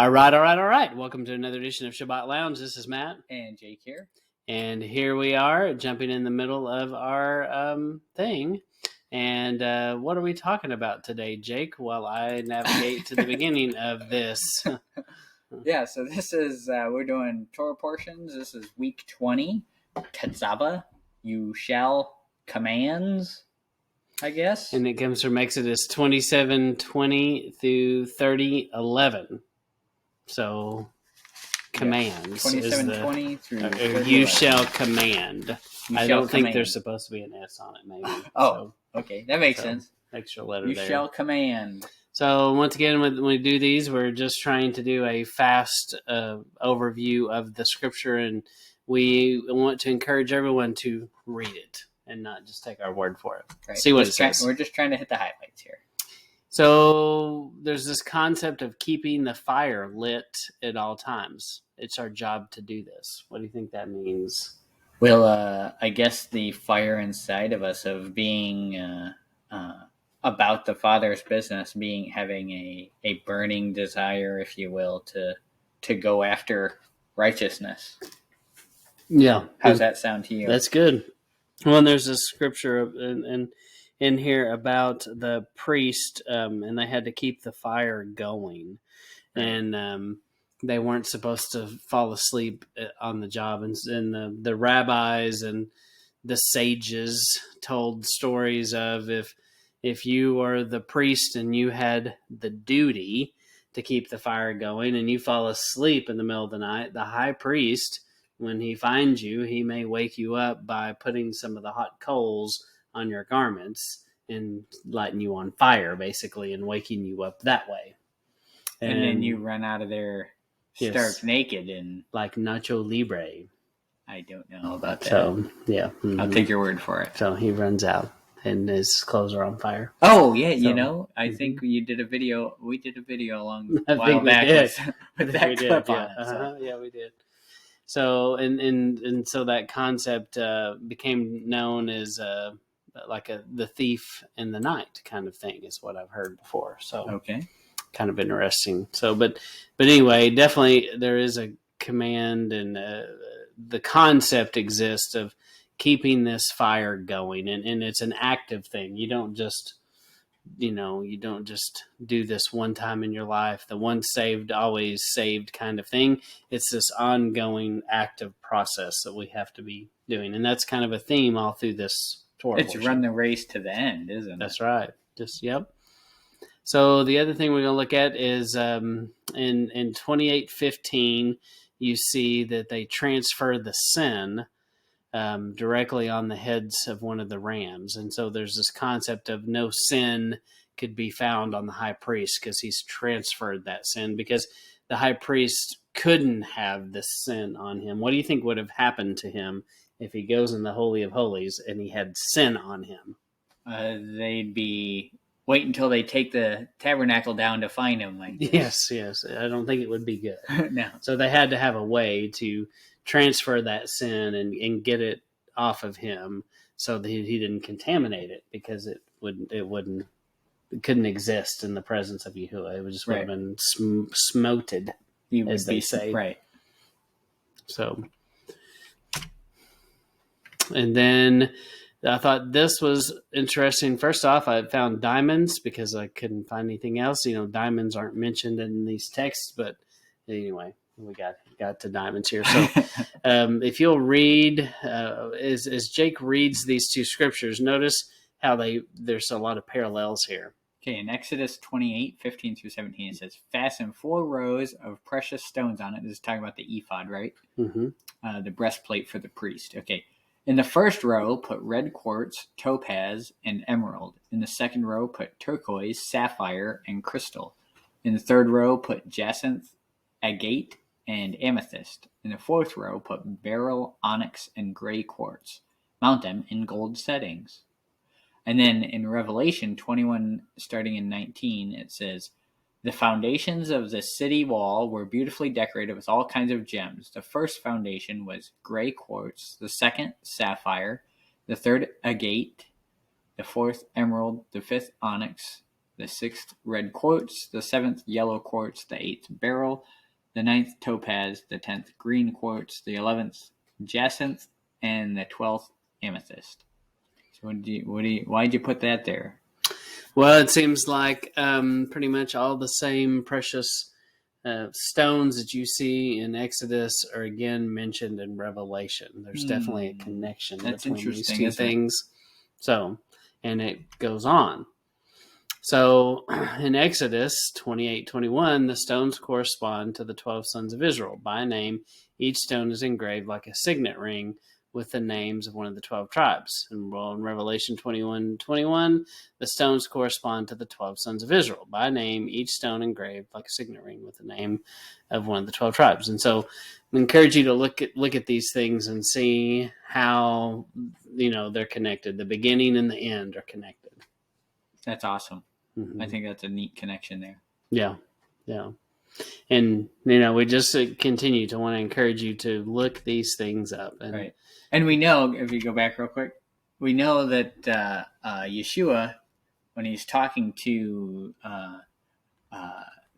All right. Welcome to another edition of Sabbath Lounge. This is Matt. And Jake here. And here we are, jumping in the middle of our thing. And what are we talking about today, Jake, while I navigate to the beginning of this? Yeah, so this is, we're doing Torah Portions. This is week 20. Tetzaveh You Shall COMMANDS, I guess. And it comes from Exodus 27:20 through 30:11. So, commands. 27:20 through 30:11. You shall command. I don't think there's supposed to be an S on it, maybe. Oh, okay. That makes sense. Extra letter You there. shall command. So once again, when we do these, we're just trying to do a fast overview of the scripture, and we want to encourage everyone to read it and not just take our word for it. Right. See what it says. We're just trying to hit the highlights here. So there's this concept of keeping the fire lit at all times. It's our job to do this. What do you think that means? Well, I guess the fire inside of us of being about the Father's business, having a burning desire, if you will, to go after righteousness. Yeah. How's that sound to you? That's good. Well, and there's a scripture in here about the priest, and they had to keep the fire going, and they weren't supposed to fall asleep on the job. And the rabbis and the sages told stories of if you are the priest and you had the duty to keep the fire going and you fall asleep in the middle of the night, the high priest, when he finds you, he may wake you up by putting some of the hot coals on your garments and lighting you on fire, basically, and waking you up that way. And then you run out of there stark naked and like Nacho Libre. I don't know about that. So, yeah. Mm-hmm. I'll take your word for it. So he runs out and his clothes are on fire. Oh, yeah. So, I think we did a video a long while back with that clip on it. So. Yeah, we did. So, and so that concept became known as the thief in the night kind of thing is what I've heard before. So, okay. Kind of interesting. So, but anyway, definitely there is a command, and the concept exists of keeping this fire going, and it's an active thing. You don't just do this one time in your life. The once saved, always saved kind of thing. It's this ongoing active process that we have to be doing, and that's kind of a theme all through this Torah. It's portion. Run the race to the end, isn't it? That's right. Yep. So the other thing we're going to look at is in 28:15, you see that they transfer the sin directly on the heads of one of the rams. And so there's this concept of no sin could be found on the high priest because he's transferred that sin, because the high priest couldn't have this sin on him. What do you think would have happened to him if he goes in the Holy of Holies and he had sin on him? They'd be... wait until they take the tabernacle down to find him. Like this. Yes. I don't think it would be good. No. So they had to have a way to transfer that sin and get it off of him so that he didn't contaminate it, because it couldn't exist in the presence of Yahuwah. It would just would have been smoted, as they say. Right. So, and then I thought this was interesting. First off, I found diamonds because I couldn't find anything else. Diamonds aren't mentioned in these texts, but anyway, we got to diamonds here. So if you'll read, as Jake reads these two scriptures, notice how there's a lot of parallels here. Okay, in Exodus 28:15 through 17, it says, fasten 4 rows of precious stones on it. This is talking about the ephod, right? Mm-hmm. The breastplate for the priest. Okay. In the first row, put red quartz, topaz, and emerald. In the second row, put turquoise, sapphire, and crystal. In the third row, put jacinth, agate, and amethyst. In the fourth row, put beryl, onyx, and gray quartz. Mount them in gold settings. And then in Revelation 21, starting in 19, it says, the foundations of the city wall were beautifully decorated with all kinds of gems. The first foundation was gray quartz, the second sapphire, the third agate, the fourth emerald, the fifth onyx, the 6th red quartz, the 7th yellow quartz, the 8th beryl, the 9th topaz, the 10th green quartz, the 11th jacinth, and the 12th amethyst. So why'd you put that there? Well, it seems like pretty much all the same precious stones that you see in Exodus are again mentioned in Revelation. There's definitely a connection between these two things. So, and it goes on. So in Exodus 28:21, the stones correspond to the 12 sons of Israel. By name, each stone is engraved like a signet ring with the names of one of the 12 tribes. And well, in Revelation 21:21, the stones correspond to the 12 sons of Israel. By name, each stone engraved like a signet ring with the name of one of the 12 tribes. And so I encourage you to look at these things and see how, they're connected. The beginning and the end are connected. That's awesome. I think that's a neat connection there. Yeah. And, we just continue to want to encourage you to look these things up. Right. And we know, if you go back real quick, we know that Yeshua, when he's talking to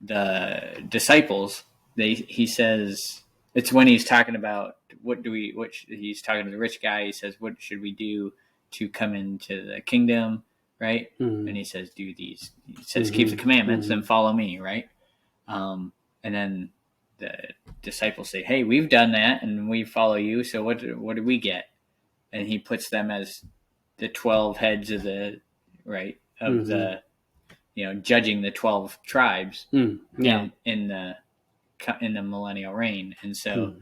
the disciples, he says, it's when he's talking about he's talking to the rich guy. He says, what should we do to come into the kingdom? Right. Mm-hmm. And he says, do these. He says, keep the commandments and follow me. Right. And then the disciples say, hey, we've done that and we follow you. So what do we get? And he puts them as the 12 heads of the judging the 12 tribes in the millennial reign. And so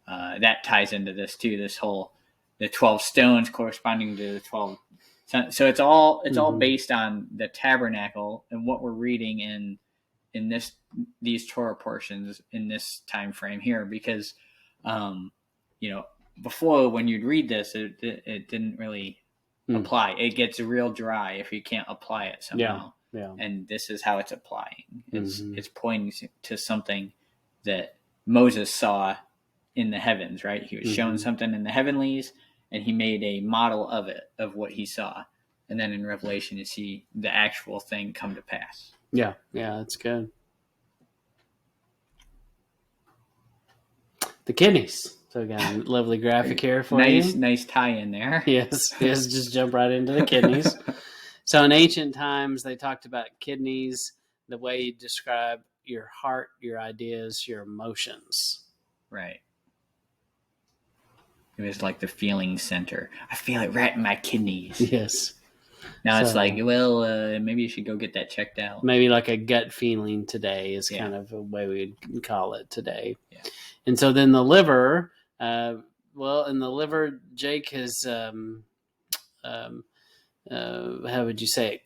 that ties into this too, this whole, the 12 stones corresponding to the 12. So it's all based on the tabernacle and what we're reading in these Torah portions in this time frame here, because before, when you'd read this, it didn't really apply. It gets real dry if you can't apply it somehow. Yeah. And this is how it's applying. It's pointing to something that Moses saw in the heavens, right? He was shown something in the heavenlies, and he made a model of it, of what he saw. And then in Revelation, you see the actual thing come to pass. Yeah, that's good. The kidneys. So again, lovely graphic here for you. Nice tie in there. Yes, just jump right into the kidneys. So in ancient times, they talked about kidneys, the way you describe your heart, your ideas, your emotions. Right. It was like the feeling center. I feel it right in my kidneys. Yes. Now it's like, well, maybe you should go get that checked out. Maybe like a gut feeling today is kind of a way we'd call it today. Yeah. And so then the liver, Jake has, how would you say it?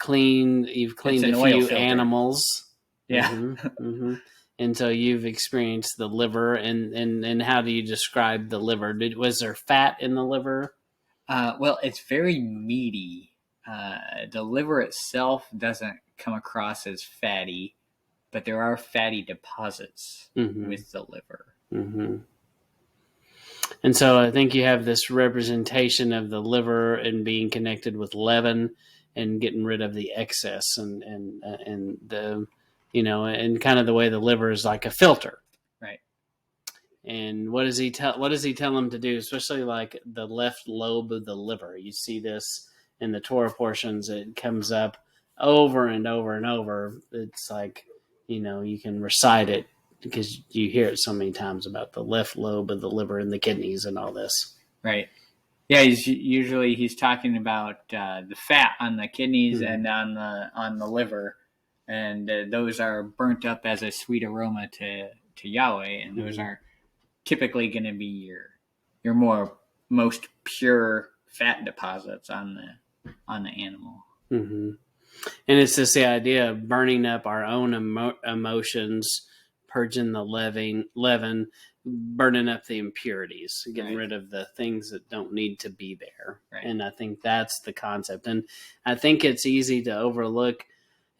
You've cleaned a few animals. Yeah. And so you've experienced the liver, and how do you describe the liver? Was there fat in the liver? Well, it's very meaty. The liver itself doesn't come across as fatty, but there are fatty deposits with the liver. And so I think you have this representation of the liver and being connected with leaven and getting rid of the excess and the, and kind of the way the liver is like a filter. Right. And what does he tell them to do? Especially like the left lobe of the liver. You see this in the Torah portions. It comes up over and over and over. It's like, you can recite it because you hear it so many times about the left lobe of the liver and the kidneys and all this. Right. Yeah, he's talking about the fat on the kidneys and on the liver, and those are burnt up as a sweet aroma to Yahweh, and those are typically going to be your most pure fat deposits on the animal. And it's just the idea of burning up our own emotions, purging the leaven, burning up the impurities, getting rid of the things that don't need to be there. Right. And I think that's the concept. And I think it's easy to overlook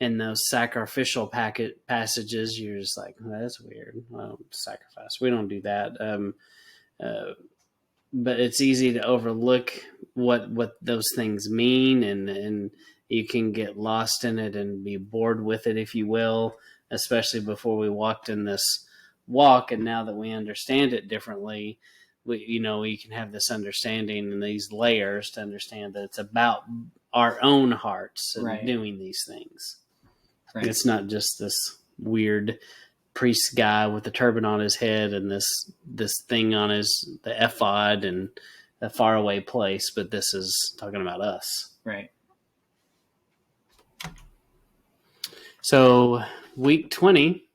in those sacrificial passages. You're just like, that's weird. Well, sacrifice. We don't do that. But it's easy to overlook what those things mean and you can get lost in it and be bored with it, if you will, especially before we walked in this walk. And now that we understand it differently, we can have this understanding and these layers to understand that it's about our own hearts and doing these things. Right. It's not just this weird priest guy with a turban on his head and this thing on the ephod and a faraway place, but this is talking about us. Right. So week 20,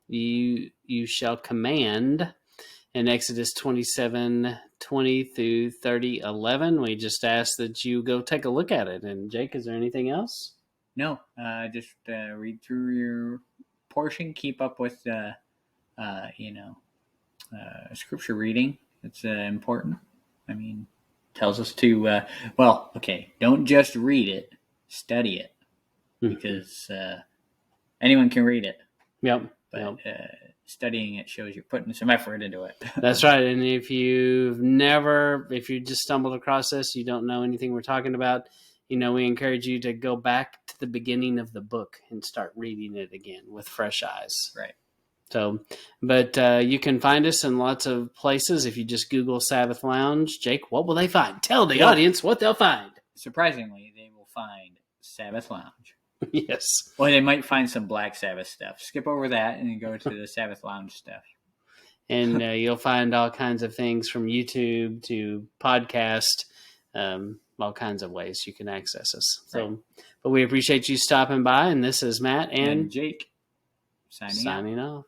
you shall command. In Exodus 27:20 through 30:11, we just ask that you go take a look at it. And Jake, is there anything else? No, just read through your portion. Keep up with scripture reading. It's important. I mean, tells us to don't just read it, study it, because anyone can read it. Yep. But studying it shows you're putting some effort into it. That's right. And if you just stumbled across this, you don't know anything we're talking about, we encourage you to go back to the beginning of the book and start reading it again with fresh eyes. Right. So, but you can find us in lots of places. If you just Google Sabbath Lounge, Jake, what will they find? Tell the audience what they'll find. Surprisingly, they will find Sabbath Lounge. Yes. Well, they might find some Black Sabbath stuff. Skip over that and then go to the Sabbath Lounge stuff. And you'll find all kinds of things from YouTube to podcast, all kinds of ways you can access us. So, but we appreciate you stopping by. And this is Matt and Jake signing off.